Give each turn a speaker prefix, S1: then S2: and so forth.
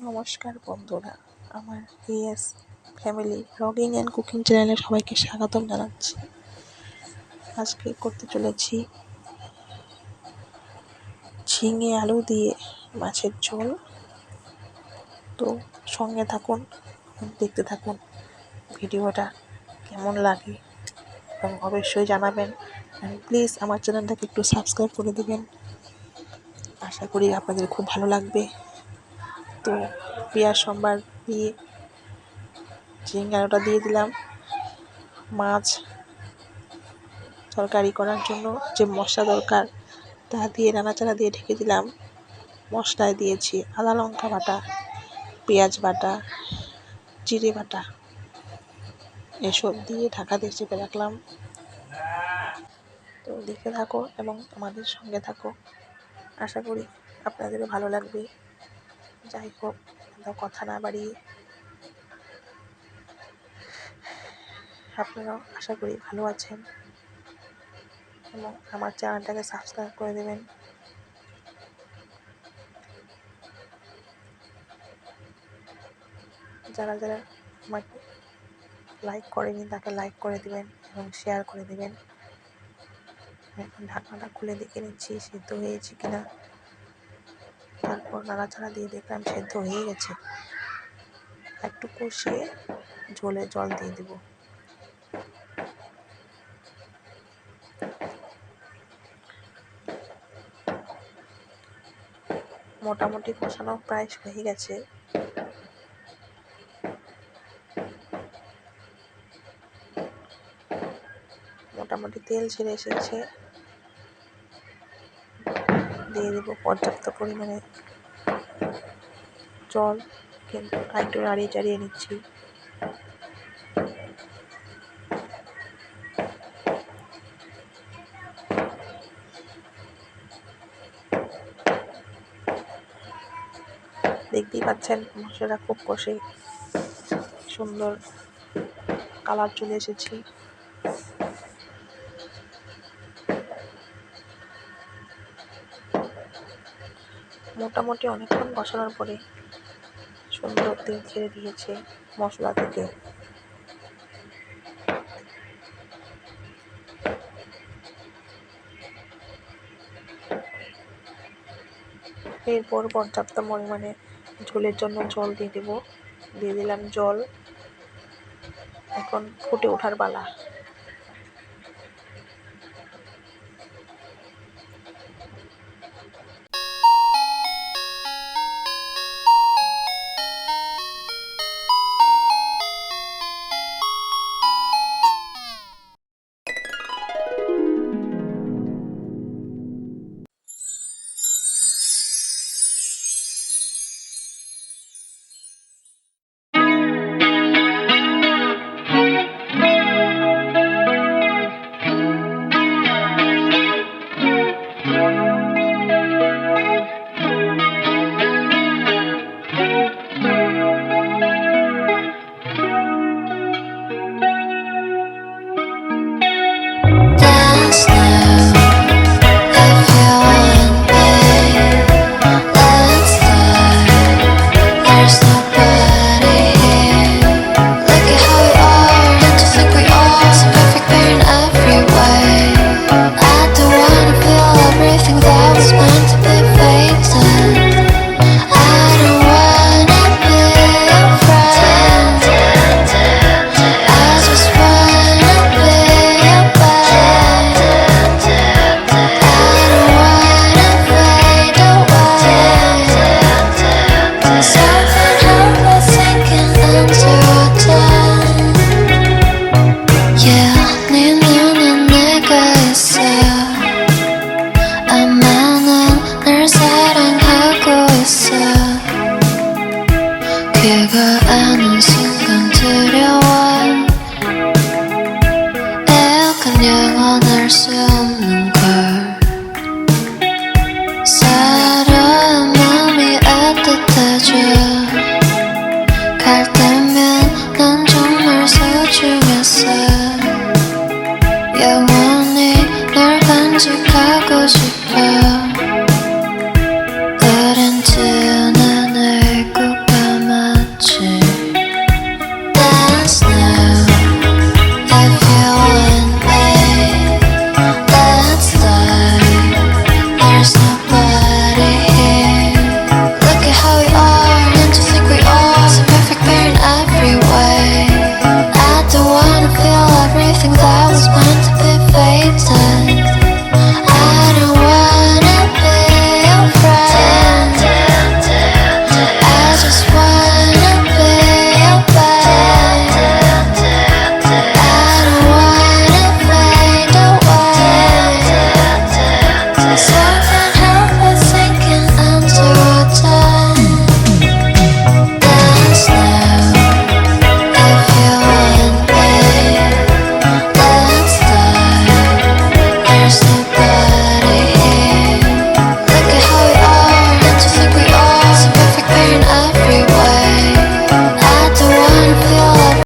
S1: নমস্কার বন্ধুরা, আমার S family blogging and cooking চ্যানেলে সবাইকে স্বাগতম জানাচ্ছি। আজকে করতে চলেছি ঝিঙে আলু দিয়ে মাছের ঝোল। তো সঙ্গে থাকুন, দেখতে থাকুন ভিডিওটা কেমন লাগে এবং অবশ্যই জানাবেন। প্লিজ আমার চ্যানেলটাকে একটু সাবস্ক্রাইব করে দেবেন। আশা করি আপনাদের খুব ভালো লাগবে। তো পেঁয়াজ সম্বার দিয়ে ঝিঙে আলুটা দিয়ে দিলাম। মাছ তরকারি করার জন্য যে মশলা দরকার তা দিয়ে নাড়াচাড়া দিয়ে ঢেকে দিলাম। মশলায় দিয়েছি আদা লঙ্কা বাটা, পেঁয়াজ বাটা, জিরে বাটা, এসব দিয়ে ঢাকা দিয়ে চেপে রাখলাম। তো দেখতে থাকো এবং আমাদের সঙ্গে থাকো, আশা করি আপনাদেরও ভালো লাগবে। যাই হোক, কথা না বাড়িয়ে আপনারাও আশা করি ভালো আছেন এবং আমার চ্যানেলটাকে সাবস্ক্রাইব করে দেবেন। যারা যারা আমাকে লাইক করেনি তাকে লাইক করে দেবেন এবং শেয়ার করে দেবেন। এখন ঢাকনাটা খুলে দেখে নিচ্ছি সেদ্ধ হয়েছে কিনা। তারপর নাড়াচাড়া দিয়ে দেখলাম সেদ্ধ হয়ে গেছে। একটু কষিয়ে ঝোলে জল দিয়ে দেব। মোটামুটি কষানো প্রায় হয়ে গেছে। মোটামুটি তেল ছেড়ে এসেছে। দিয়ে দেব পর্যাপ্ত পরিমাণে জল, কিন্তু একটু নাড়িয়ে চাড়িয়ে নিচ্ছি। দেখতেই পাচ্ছেন মশলাটা খুব কষে সুন্দর কালার চলে এসেছে। মোটামুটি অনেকক্ষণ কষানোর পরে সুন্দর তেল ছেড়ে দিয়েছে মশলা থেকে। এরপর পর্যাপ্ত পরিমাণে ঝোলের জন্য জল দিয়ে দেব। দিয়ে দিলাম জল। এখন ফুটে ওঠার পালা। 걔가 아는 순간 두려워. 에어컨 영원할 수 없는 걸. 사람 마음이 애틋해져.